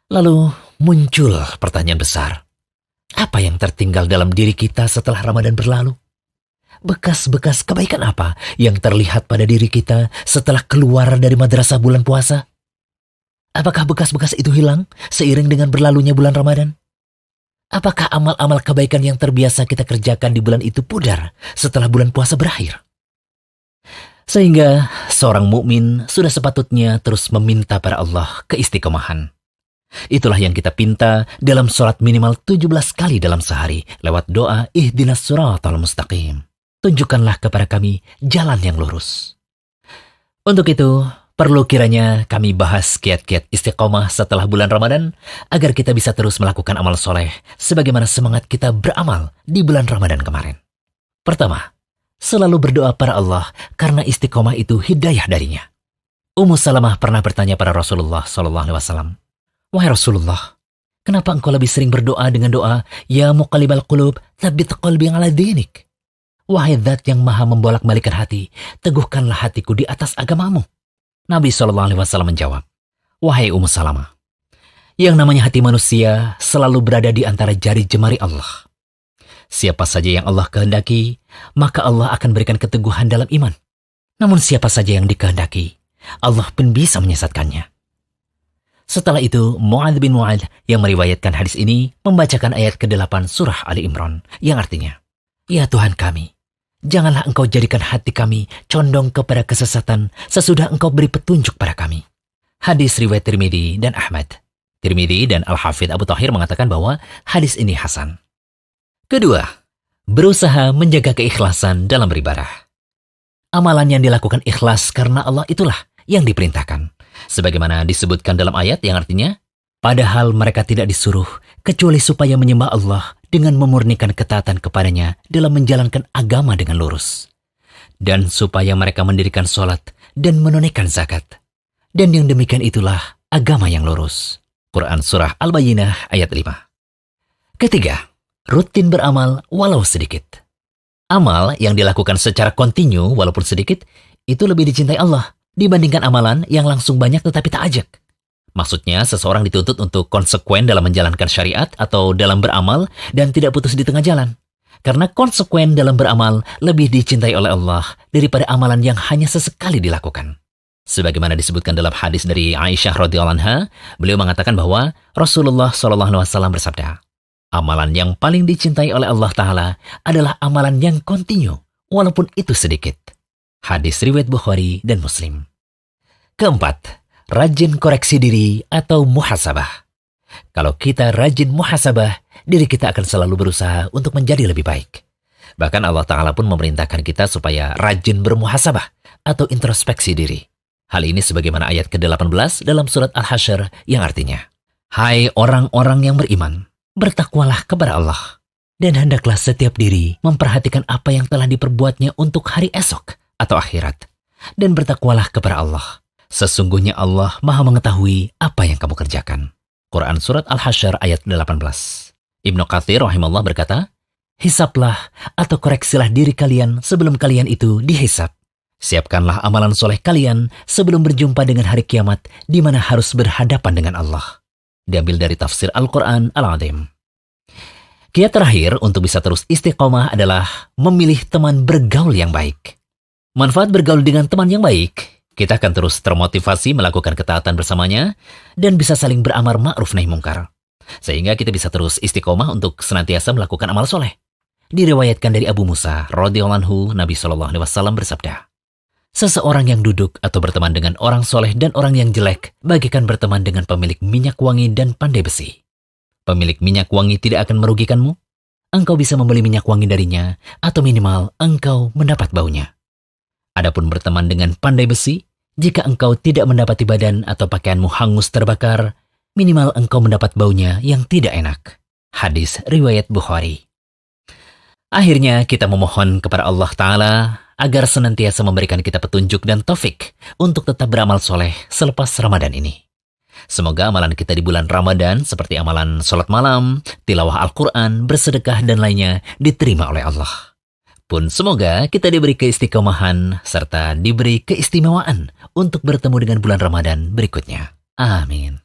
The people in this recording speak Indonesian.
Lalu muncul pertanyaan besar. Apa yang tertinggal dalam diri kita setelah Ramadan berlalu? Bekas-bekas kebaikan apa yang terlihat pada diri kita setelah keluar dari madrasah bulan puasa? Apakah bekas-bekas itu hilang seiring dengan berlalunya bulan Ramadan? Apakah amal-amal kebaikan yang terbiasa kita kerjakan di bulan itu pudar setelah bulan puasa berakhir? Sehingga seorang mukmin sudah sepatutnya terus meminta pada Allah keistiqomahan. Itulah yang kita pinta dalam sholat minimal 17 kali dalam sehari lewat doa ihdinas siratal mustaqim. Tunjukkanlah kepada kami jalan yang lurus. Untuk itu, perlu kiranya kami bahas kiat-kiat istiqomah setelah bulan Ramadan agar kita bisa terus melakukan amal soleh sebagaimana semangat kita beramal di bulan Ramadan kemarin. Pertama, selalu berdoa pada Allah karena istiqomah itu hidayah darinya. Ummu Salamah pernah bertanya pada Rasulullah SAW, "Wahai Rasulullah, kenapa engkau lebih sering berdoa dengan doa, Ya muqallibal qulub, tsabbit qalbi ala dinik? Wahai zat yang maha membolak-balikan hati, teguhkanlah hatiku di atas agamamu." Nabi SAW menjawab, "Wahai Ummu Salamah, yang namanya hati manusia selalu berada di antara jari jemari Allah. Siapa saja yang Allah kehendaki, maka Allah akan berikan keteguhan dalam iman. Namun siapa saja yang dikehendaki, Allah pun bisa menyesatkannya." Setelah itu, Mu'adz bin Mu'adz yang meriwayatkan hadis ini membacakan ayat ke-8 surah Ali Imran yang artinya, "Ya Tuhan kami, janganlah engkau jadikan hati kami condong kepada kesesatan sesudah engkau beri petunjuk pada kami." Hadis riwayat Tirmidzi dan Ahmad. Tirmidzi dan Al-Hafidz Abu Thahir mengatakan bahwa hadis ini hasan. Kedua, berusaha menjaga keikhlasan dalam beribadah. Amalan yang dilakukan ikhlas karena Allah itulah yang diperintahkan. Sebagaimana disebutkan dalam ayat yang artinya, padahal mereka tidak disuruh kecuali supaya menyembah Allah dengan memurnikan ketaatan kepadanya dalam menjalankan agama dengan lurus. Dan supaya mereka mendirikan sholat dan menunaikan zakat. Dan yang demikian itulah agama yang lurus. Quran Surah Al-Bayyinah ayat 5. Ketiga, rutin beramal walau sedikit. Amal yang dilakukan secara kontinu walaupun sedikit, itu lebih dicintai Allah dibandingkan amalan yang langsung banyak tetapi tak ajak. Maksudnya, seseorang dituntut untuk konsekuen dalam menjalankan syariat atau dalam beramal dan tidak putus di tengah jalan. Karena konsekuen dalam beramal lebih dicintai oleh Allah daripada amalan yang hanya sesekali dilakukan. Sebagaimana disebutkan dalam hadis dari Aisyah radhiyallahu anha, beliau mengatakan bahwa Rasulullah SAW bersabda, "Amalan yang paling dicintai oleh Allah Ta'ala adalah amalan yang kontinu, walaupun itu sedikit." Hadis riwayat Bukhari dan Muslim. Keempat, rajin koreksi diri atau muhasabah. Kalau kita rajin muhasabah, diri kita akan selalu berusaha untuk menjadi lebih baik. Bahkan Allah Ta'ala pun memerintahkan kita supaya rajin bermuhasabah atau introspeksi diri. Hal ini sebagaimana ayat ke-18 dalam surat Al-Hasyr yang artinya, "Hai orang-orang yang beriman, bertakwalah kepada Allah, dan hendaklah setiap diri memperhatikan apa yang telah diperbuatnya untuk hari esok atau akhirat, dan bertakwalah kepada Allah. Sesungguhnya Allah maha mengetahui apa yang kamu kerjakan." Quran Surat Al-Hasyr ayat 18. Ibnu Katsir rahimahullah berkata, "Hisablah atau koreksilah diri kalian sebelum kalian itu dihisab. Siapkanlah amalan soleh kalian sebelum berjumpa dengan hari kiamat di mana harus berhadapan dengan Allah." Diambil dari tafsir Al-Quran Al-Azim. Kiat terakhir untuk bisa terus istiqomah adalah memilih teman bergaul yang baik. Manfaat bergaul dengan teman yang baik, kita akan terus termotivasi melakukan ketaatan bersamanya dan bisa saling beramar ma'ruf nahi mungkar. Sehingga kita bisa terus istiqomah untuk senantiasa melakukan amal soleh. Diriwayatkan dari Abu Musa radhiyallahu anhu, Nabi SAW bersabda, "Seseorang yang duduk atau berteman dengan orang soleh dan orang yang jelek, bagikan berteman dengan pemilik minyak wangi dan pandai besi. Pemilik minyak wangi tidak akan merugikanmu. Engkau bisa membeli minyak wangi darinya, atau minimal engkau mendapat baunya. Adapun berteman dengan pandai besi, jika engkau tidak mendapati badan atau pakaianmu hangus terbakar, minimal engkau mendapat baunya yang tidak enak." Hadis riwayat Bukhari. Akhirnya kita memohon kepada Allah Ta'ala agar senantiasa memberikan kita petunjuk dan taufik untuk tetap beramal soleh selepas Ramadan ini. Semoga amalan kita di bulan Ramadan seperti amalan sholat malam, tilawah Al-Quran, bersedekah dan lainnya diterima oleh Allah. Pun semoga kita diberi keistiqomahan serta diberi keistimewaan untuk bertemu dengan bulan Ramadan berikutnya. Amin.